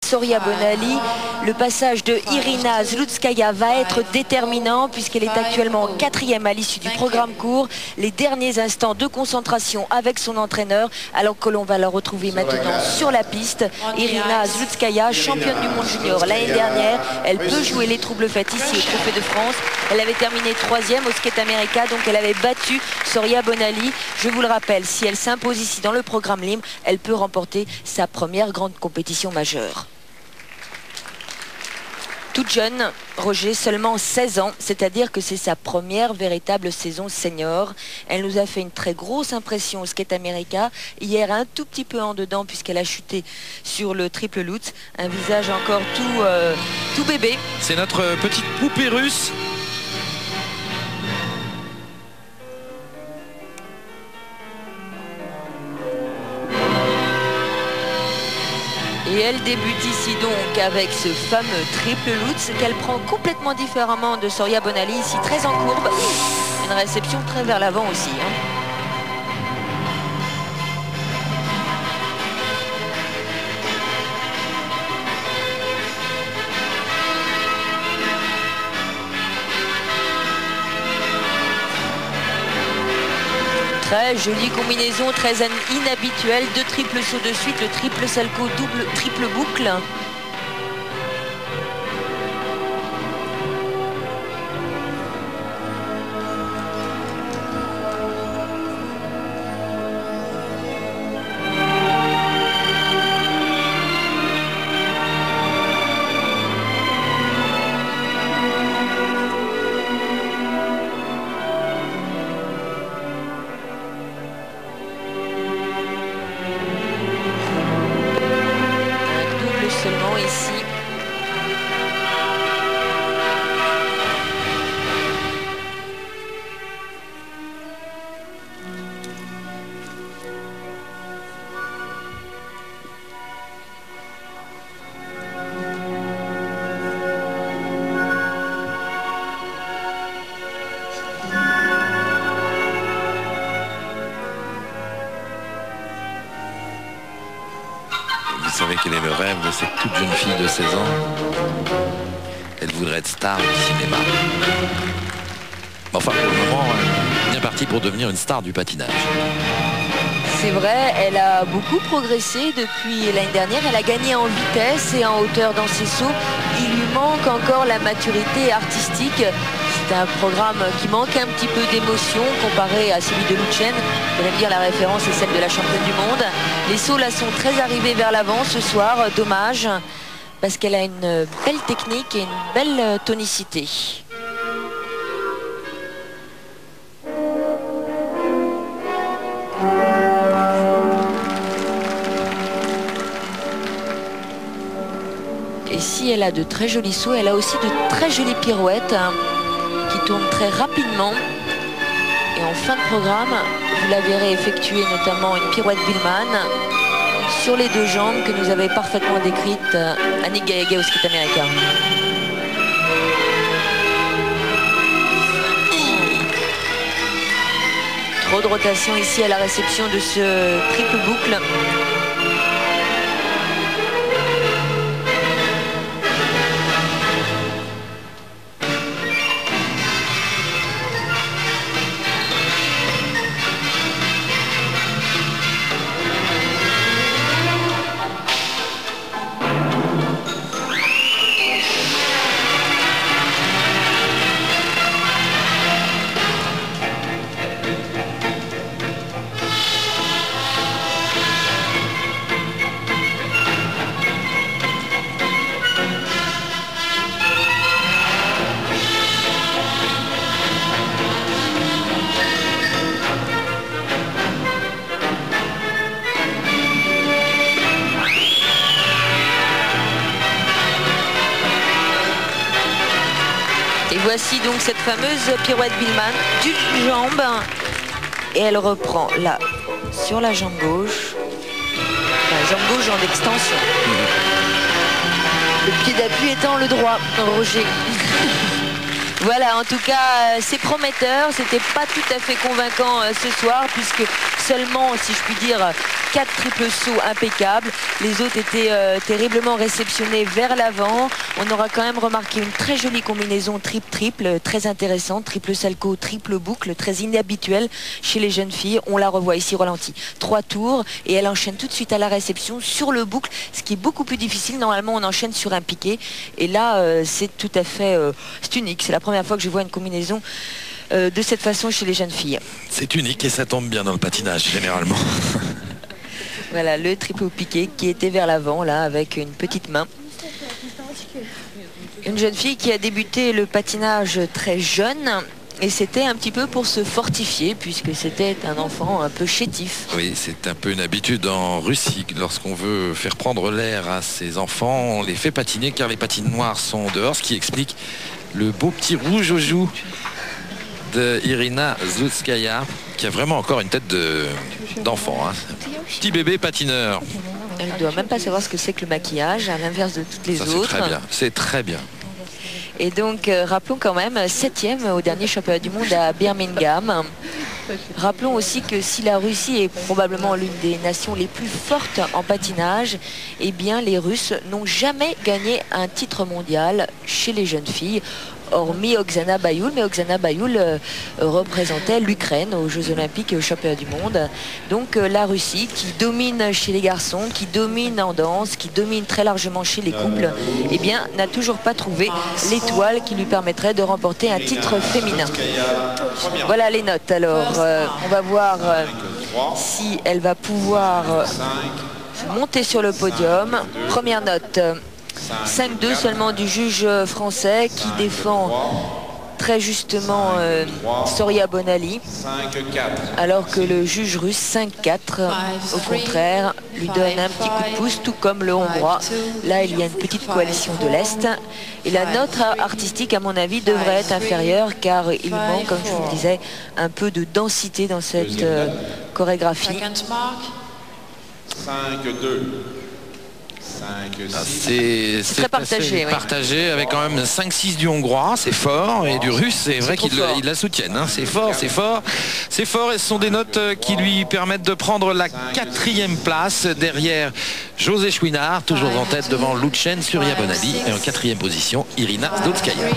Soria Bonali. Le passage de Irina Zlutskaya va être déterminant puisqu'elle est actuellement 4e à l'issue du programme court. Les derniers instants de concentration avec son entraîneur alors que l'on va la retrouver maintenant sur la piste. Irina Zlutskaya, championne du monde junior l'année dernière. Elle peut jouer les troubles faits ici au Trophée de France. Elle avait terminé 3e au Skate America, donc elle avait battu Soria Bonali. Je vous le rappelle, si elle s'impose ici dans le programme libre, elle peut remporter sa première grande compétition majeure. Toute jeune, Roger, seulement 16 ans, c'est-à-dire que c'est sa première véritable saison senior. Elle nous a fait une très grosse impression au Skate America. Hier, un tout petit peu en dedans puisqu'elle a chuté sur le triple lutz. Un visage encore tout bébé. C'est notre petite poupée russe. Et elle débute ici donc avec ce fameux triple lutz qu'elle prend complètement différemment de Soria Bonali, ici très en courbe. Une réception très vers l'avant aussi. Très jolie combinaison, très inhabituelle. 2 triples sauts de suite, le triple salco, double triple boucle. Seulement ici. Vous savez quel est le rêve de cette toute jeune fille de 16 ans? Elle voudrait être star du cinéma. Enfin, pour le moment, elle est bien partie pour devenir une star du patinage. C'est vrai, elle a beaucoup progressé depuis l'année dernière. Elle a gagné en vitesse et en hauteur dans ses sauts. Il lui manque encore la maturité artistique. C'est un programme qui manque un petit peu d'émotion comparé à celui de Lutchen. Vous allez me dire, la référence est celle de la championne du monde. Les sauts là sont très arrivés vers l'avant ce soir. Dommage, parce qu'elle a une belle technique et une belle tonicité. Et si elle a de très jolis sauts, elle a aussi de très jolies pirouettes qui tournent très rapidement. Et en fin de programme, vous la verrez effectuer notamment une pirouette Billman sur les 2 jambes que nous avait parfaitement décrite Annick Gallaga au Skate America. Trop de rotation ici à la réception de ce triple boucle. Et voici donc cette fameuse pirouette Billman d'une jambe. Et elle reprend là sur la jambe gauche. La jambe gauche en extension. Le pied d'appui étant le droit, Roger. Voilà, en tout cas, c'est prometteur. C'était pas tout à fait convaincant ce soir, puisque seulement, si je puis dire, 4 triples sauts impeccables. Les autres étaient terriblement réceptionnés vers l'avant. On aura quand même remarqué une très jolie combinaison triple-triple, très intéressante. Triple salco, triple boucle, très inhabituelle chez les jeunes filles. On la revoit ici ralenti. 3 tours et elle enchaîne tout de suite à la réception sur le boucle, ce qui est beaucoup plus difficile. Normalement, on enchaîne sur un piqué. Et là, c'est tout à fait c'est unique. C'est la première fois que je vois une combinaison de cette façon chez les jeunes filles. C'est unique et ça tombe bien dans le patinage généralement. Voilà le triple au piqué qui était vers l'avant là avec une petite main. Une jeune fille qui a débuté le patinage très jeune et c'était un petit peu pour se fortifier puisque c'était un enfant un peu chétif. Oui, c'est un peu une habitude en Russie. Lorsqu'on veut faire prendre l'air à ses enfants, on les fait patiner car les patinoires sont dehors, ce qui explique le beau petit rouge aux joues de Irina Zlutskaya qui a vraiment encore une tête d'enfant, hein. Petit bébé patineur. Elle ne doit même pas savoir ce que c'est que le maquillage, à l'inverse de toutes les autres. C'est très bien, c'est très bien. Et donc, rappelons quand même, 7e au dernier championnat du monde à Birmingham. Rappelons aussi que si la Russie est probablement l'une des nations les plus fortes en patinage, eh bien, les Russes n'ont jamais gagné un titre mondial chez les jeunes filles, hormis Oksana Bayoul, mais Oksana Bayoul représentait l'Ukraine aux Jeux Olympiques et aux Championnats du Monde. Donc la Russie qui domine chez les garçons, qui domine en danse, qui domine très largement chez les couples, eh bien n'a toujours pas trouvé l'étoile qui lui permettrait de remporter un titre féminin. Voilà les notes. Alors on va voir si elle va pouvoir monter sur le podium. Première note. 5-2 seulement du juge français qui défend très justement Soria Bonali, alors que le juge russe 5-4 au contraire lui donne un petit coup de pouce, tout comme le hongrois. Là il y a une petite coalition de l'Est et la note artistique à mon avis devrait être inférieure car il manque, comme je vous le disais, un peu de densité dans cette chorégraphie. 5-2. C'est très partagé, oui. Partagé avec quand même 5-6 du hongrois, c'est fort, et du russe, c'est vrai qu'ils la soutiennent, hein. C'est fort, c'est fort, c'est fort, et ce sont des notes qui lui permettent de prendre la 4e place derrière José Chouinard, toujours en tête devant Lucien Surya Bonali, et en 4e position Irina Zlutskaya.